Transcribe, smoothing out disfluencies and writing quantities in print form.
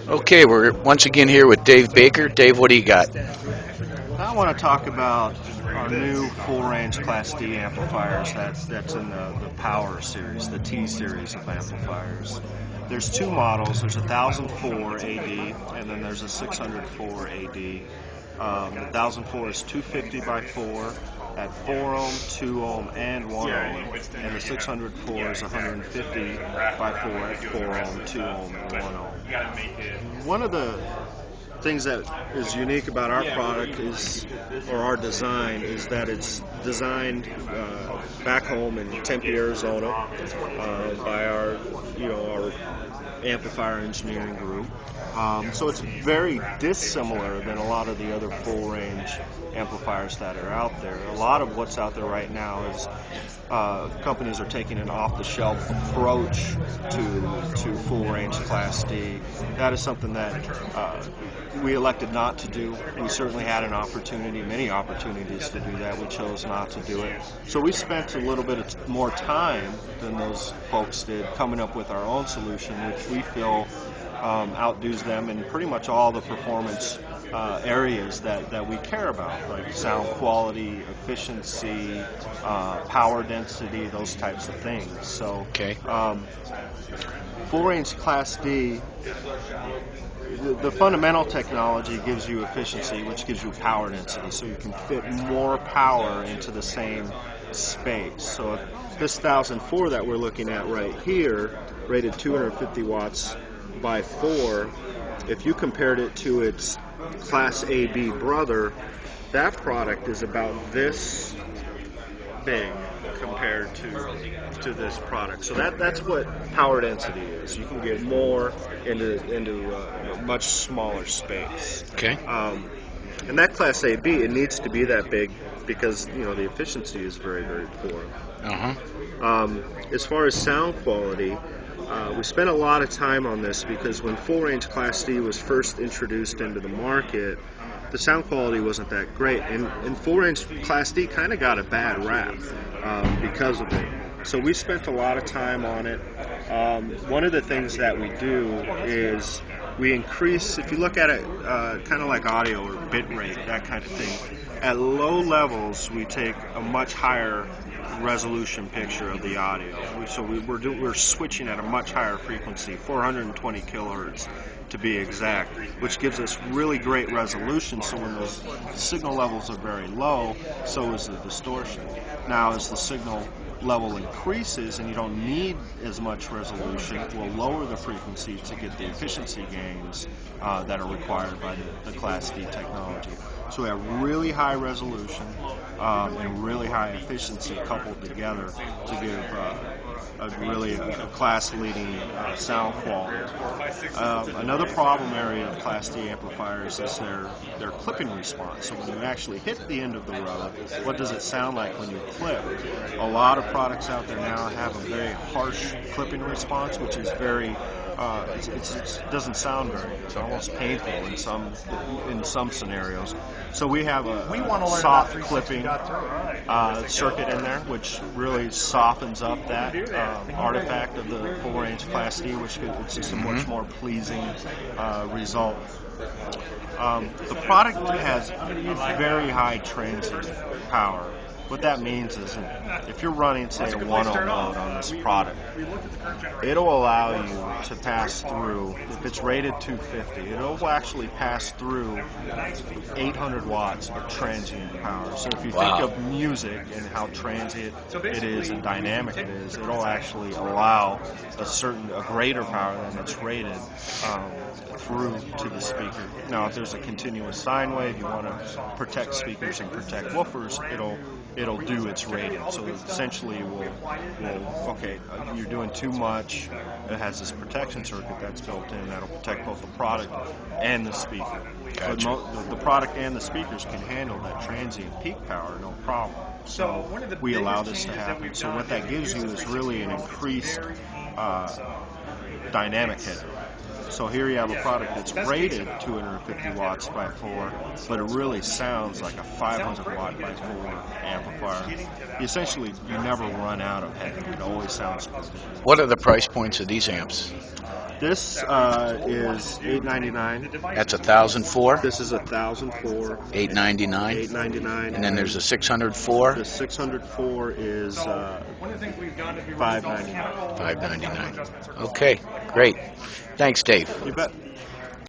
Okay, we're once again here with Dave Baker. Dave, what do you got? I want to talk about our new full-range Class D amplifiers that's in the Power series, the T series of amplifiers. There's two models. There's a 1004 AD and then there's a 604 AD. The 1004 is 250 by 4 at 4 ohm, 2 ohm, and 1 ohm, and the 604 is 150 by 4 at 4 ohm, 2 ohm, and 1 ohm. One of the things that is unique about our product is, or our design, is that it's designed back home in Tempe, Arizona, by our amplifier engineering group. So it's very dissimilar than a lot of the other full range amplifiers that are out there. A lot of what's out there right now is companies are taking an off-the-shelf approach to full-range Class D. That is something that we elected not to do. We certainly had an opportunity, many opportunities to do that. We chose not to do it. So we spent a little bit more time than those folks did coming up with our own solution, which we feel outdoes them in pretty much all the performance areas that we care about, like sound quality, efficiency, power density, those types of things. So, Okay. full range Class D, the fundamental technology gives you efficiency, which gives you power density, so you can fit more power into the same space. So this 1004 that we're looking at right here, rated 250 watts by 4, if you compared it to its Class AB brother, that product is about this big compared to this product. So that's what power density is. You can get more into a much smaller space. Okay. And that Class AB, it needs to be that big because the efficiency is very, very poor. As far as sound quality, we spent a lot of time on this because when full range Class D was first introduced into the market, the sound quality wasn't that great, and full range Class D kind of got a bad rap because of it. So we spent a lot of time on it. One of the things that we do is we increase, if you look at it kind of like audio or bit rate, that kind of thing, at low levels we take a much higher resolution picture of the audio. So we're switching at a much higher frequency, 420 kilohertz to be exact, which gives us really great resolution. So when those signal levels are very low, so is the distortion. Now as the signal level increases and you don't need as much resolution, we'll lower the frequency to get the efficiency gains that are required by the Class D technology. So we have really high resolution and really high efficiency coupled together to give a class-leading sound quality. Another problem area of Class D amplifiers is their clipping response. So when you actually hit the end of the road, what does it sound like when you clip? A lot of products out there now have a very harsh clipping response, which is very it doesn't sound very good. It's almost painful in some scenarios. So we have a soft clipping circuit in there, which really softens up that artifact of the full range Class D, which it's just a much more pleasing result. The product has very high transient power. What that means is if you're running, say, a 1 ohm load on this product, it'll allow you to pass through, if it's rated 250, it'll actually pass through 800 watts of transient power. So if you think of music and how transient it is and dynamic it is, it'll actually allow a greater power than it's rated through to the speaker. Now, if there's a continuous sine wave, you want to protect speakers and protect woofers, it'll do its rating. So essentially, you're doing too much. It has this protection circuit that's built in that'll protect both the product and the speaker. Gotcha. But the product and the speakers can handle that transient peak power, no problem. So we allow this to happen. So what that gives you is really an increased dynamic headroom. So here you have a product that's rated 250 watts by 4, but it really sounds like a 500 watt by 4 amplifier. Essentially, you never run out of head. It always sounds good. What are the price points of these amps? This is $899. That's 1,004, This is 1,004. $899, $899. and then there's a 604, The 604 is $599. $599. Okay, great. Thanks, Dave. You bet.